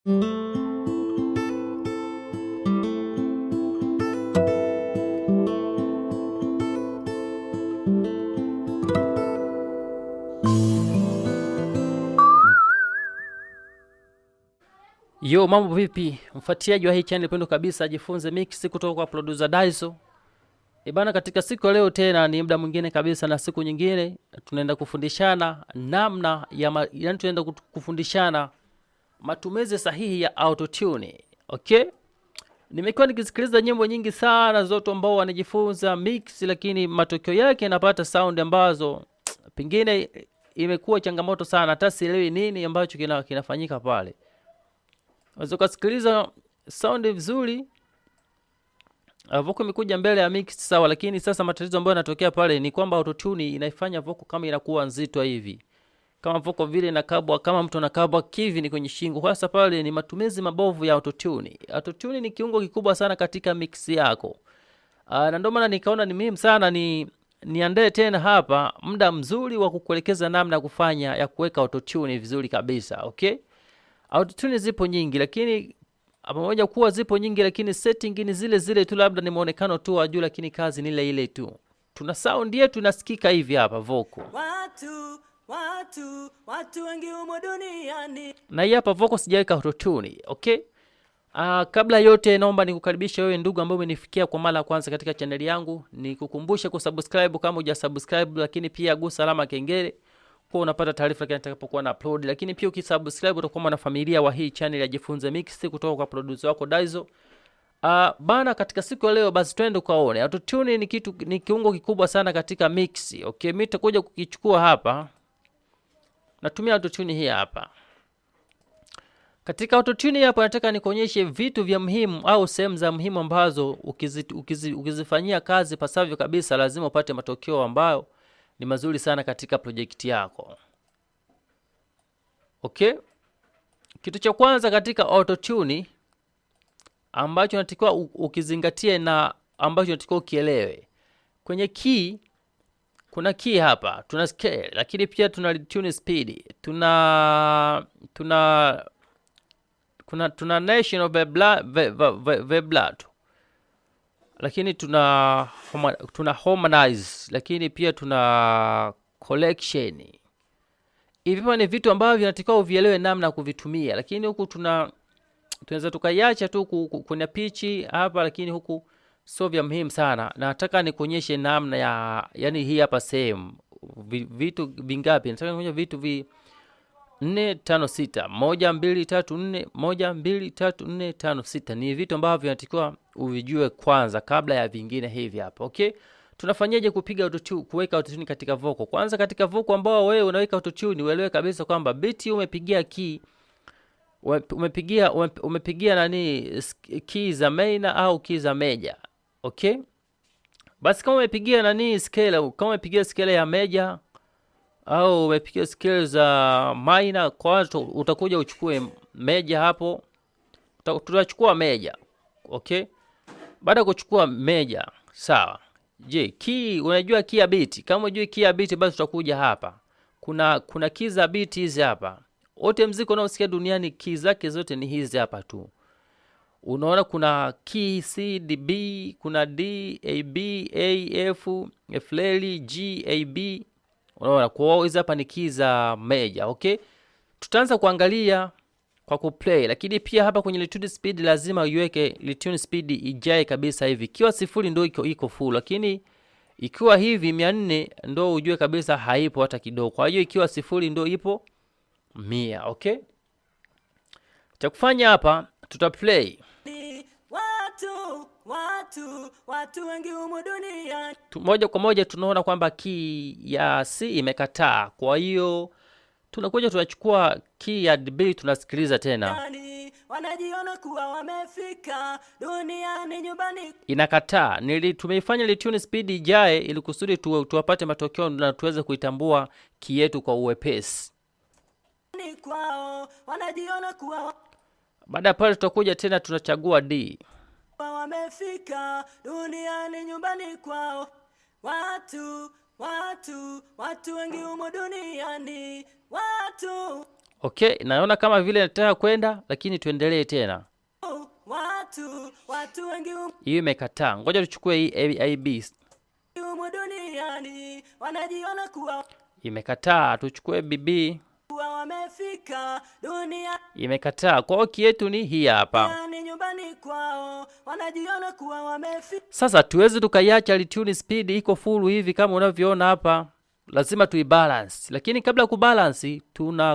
Yo, mambo vipi? Mfuatiliaji wa hii channel pendo kabisa, jifunze mix kutoka kwa producer Daiso. Bana, katika siku ya leo tena ni muda mwingine kabisa na siku nyingine tunaenda kufundishana namna ya yani tunaenda kufundishana matumizi sahihi ya Autotune. Okay? Nimekuwa nikisikiliza nyimbo nyingi sana zote ambao wanajifunza mix, lakini matokeo yake napata sound ambazo pengine imekuwa changamoto sana, hata sielewi nini ambacho kinafanyika pale. Unaweza kusikiliza sound vizuri, vocal imekuja mbele ya mix sawa, lakini sasa matatizo ambayo yanatokea pale ni kwamba Autotune inaifanya vocal kama inakuwa nzito hivi. Kama vocal vile inakabwa, kama mtu anakabwa kivi ni kwenye shingo. Kwa sababu pale ni matumizi mabovu ya Autotune. Autotune ni kiungo kikubwa sana katika mix yako. Na ndio maana nikaona ni muhimu sana niandae tena hapa muda mzuri wa kukuelekeza namna ya kufanya ya kuweka Autotune vizuri kabisa, okay? Autotune zipo nyingi, lakini pamoja kuwa zipo nyingi, lakini setting ni zile zile tu, labda ni muonekano tu wa juu, lakini kazi ni ile ile tu. Tuna sound yetu tunasikika hivi hapa vocal. Watu wengi humo duniani. Na hii hapa vocal sijaweka Autotune, okay? Kabla yote naomba nikukaribisha wewe ndugu ambaye umenifikia kwa mara ya kwanza katika channel yangu, nikukumbusha kusubscribe kama hujasubscribe, lakini pia gusa alama kengele kwa unapata taarifa kila nitakapokuwa na upload. Lakini pia ukisubscribe utakuwa mwanafamilia wa hii channel ya Jifunze Mix kutoka kwa producer wako Daiso. Bana, katika siku ya leo basi twende ukaone Autotune ni kiungo kikubwa sana katika mix. Okay, mimi nitakuja kukichukua hapa. Natumia Autotune hii hapa. Katika Autotune hapa nataka nikuonyeshe vitu vya muhimu au sehemu za muhimu ambazo ukizifanyia kazi pasavyo kabisa lazima upate matokeo ambayo ni mazuri sana katika project yako. Okay? Kitu cha kwanza katika Autotune ambacho natakiwa ukizingatie na ambacho natakiwa ukielewe. Kwenye key kuna key hapa, tuna scale, lakini pia tuna tune speed. Tuna nation of vibrato. Lakini tuna harmonize, lakini pia tuna collection. Hivi ni vitu ambavyo vinatakiwa uvielewe namna kuvitumia, lakini huku tunaweza tukaiacha tu kwenye pitch hapa, lakini huku sio vya muhimu sana. Nataka nikuonyeshe namna ya yani hii hapa same vitu vingapi. Nataka nikuonyeshe vitu 4 5 6 1 2 3 4 1 2 3 4 5 6. Ni vitu ambavyo vinatakiwa uvijue kwanza kabla ya vingine hivi hapa, okay? Tunafanyaje kupiga Autotune, kuweka Autotune katika vocal? Kwanza katika vocal ambao wewe unaweka Autotune, uelewe kabisa kwamba beat umepigia key, umepigia nani key za minor au key za major, okay? Basi kama umepigia nani scale, kama umepigia scale ya major au umepigia scale za minor, kwanza utakuja uchukue major hapo. Tutachukua major, okay? Baada ya kuchukua major, sawa. Je, key, unajua key ya beat? Kama unajua key ya beat basi tutakuja hapa. Kuna key za beat hizi hapa. Wote muziki unaosikia duniani key zake zote ni hizi hapa tu. Unaona kuna key C, D, B, kuna D, A, B, A, F, F, L, G, A, B. Unaona kwa hizi hapa ni key za major, okay? Tutaanza kuangalia kwa kuplay, lakini pia hapa kwenye tune speed lazima uiweke tune speed ijae kabisa hivi. Ikiwa 0 ndio iko full, lakini ikiwa hivi 400 ndio ujue kabisa haipo hata kidogo. Kwa hiyo ikiwa 0 ndio ipo 100, okay? Cha kufanya hapa tutaplay. Watu wengi humu dunia. Moja kwa moja tunaona kwamba key ya C imekataa. Kwa hiyo tunakuja tunachukua key ya D, tunasikiliza tena. Wanajiona kuwa wamefika duniani nyumbani. Inakataa. Tumeifanya tune speed ijae ili kusudi tuwapate matokeo na tuweze kuitambua key yetu kwa uwepesi. Wanajiona kuwa. Baada pale tutakuja tena tunachagua D. Wamefika duniani nyumbani kwao. Watu wengi humo duniani. Okay, naona kama vile nataka kwenda, lakini tuendelee tena. Watu wengi Hiyo imekataa. Ngoja tuchukue hii AB. duniani wanajiona kuwa Imekataa. Tuchukue BB. wamefika dunia. Imekataa. Kwa hiyo yetu ni hii hapa. Ni nyumbani kwao wanajiona kuwa wamefika. Sasa tuweze tukaiacha retune speed iko full hivi kama unavyoona hapa. Lazima tuibalance. Lakini kabla kubalance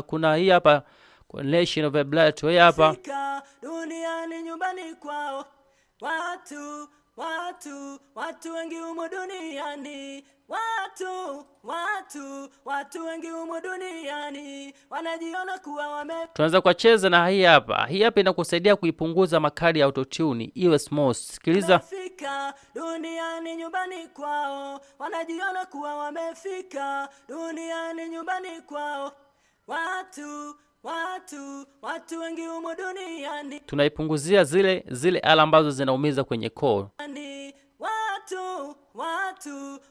kuna hii hapa correlation of a blood hii hapa. Duniani nyumbani kwao. Watu wengi humu duniani. Watu wengi humu duniani wanajiona kuwa Tunaanza kucheza na hii hapa. Hii hapa inakusaidia kuipunguza makali ya autotune iwe smooth. Sikiliza. Duniani nyumbani kwao wanajiona kuwa wamefika. Duniani nyumbani kwao. Watu wengi humu duniani. Tunaipunguzia zile ala ambazo zinaumiza kwenye core.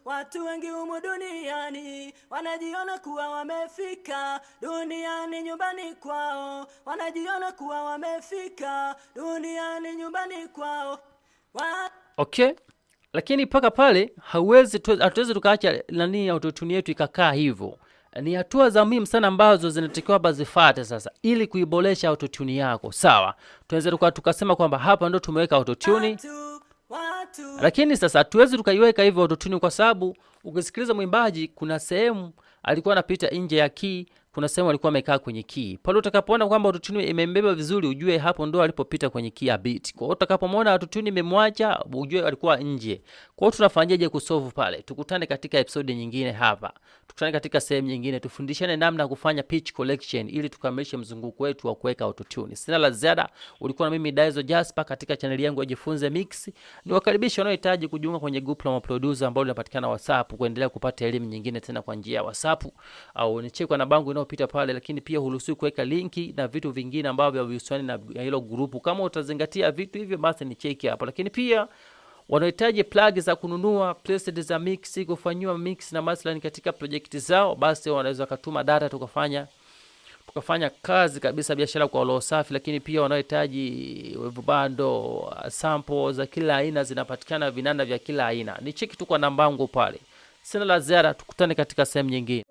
Watu wengi humu duniani wanajiona kuwa wamefika. Duniani nyumbani kwao wanajiona kuwa wamefika. Duniani nyumbani kwao. Okay, lakini paka pale hatuwezi tukaacha nani autotune yetu ikakaa hivyo. Ni hatua za muhimu sana ambazo zinatakiwa bazifuate sasa ili kuiboresha autotune yako. Sawa, tunaweza tukasema kwamba hapa ndo tumeweka autotune. Lakini sasa hatuwezi tukaiweka hivyo autotune kwa sababu ukisikiliza mwimbaji kuna sehemu alikuwa anapita nje ya key, kuna sehemu alikuwa amekaa kwenye key. Pale utakapoona kwamba autotune imembeba vizuri, ujue hapo ndo alipopita kwenye key ya beat. Kwa hiyo utakapomwona autotune imemwacha, ujue alikuwa nje. Kwa hiyo tunafanyaje kusolve pale? Tukutane katika episode nyingine hapa. Tukutane katika sehemu nyingine, tufundishane namna ya kufanya pitch collection ili tukamilishe mzunguko wetu wa kuweka autotune. Sina la ziada. Ulikuwa na mimi Daizo Jasper katika channel yangu ya Jifunze Mix. Niwakaribisha wanaohitaji kujiunga kwenye group la maproducer ambao linapatikana WhatsApp kuendelea kupata elimu nyingine tena kwa njia ya WhatsApp, au nicheke kwa namba yangu inayopita pale. Lakini pia huruhusiwi kuweka linki na vitu vingine ambavyo havihusiani na hilo group. Kama utazingatia vitu hivyo, basi nicheke hapo. Lakini pia wanaohitaji plug za kununua preset za mix, kufanywa mix na mastering katika project zao, basi wanaweza kutuma data tukafanya kazi kabisa, biashara kwa roho safi. Lakini pia wanaohitaji web bando, sample za kila aina zinapatikana, vinanda vya kila aina. Ni cheki tu kwa namba yangu pale. Sina la ziada, tukutane katika sehemu nyingine.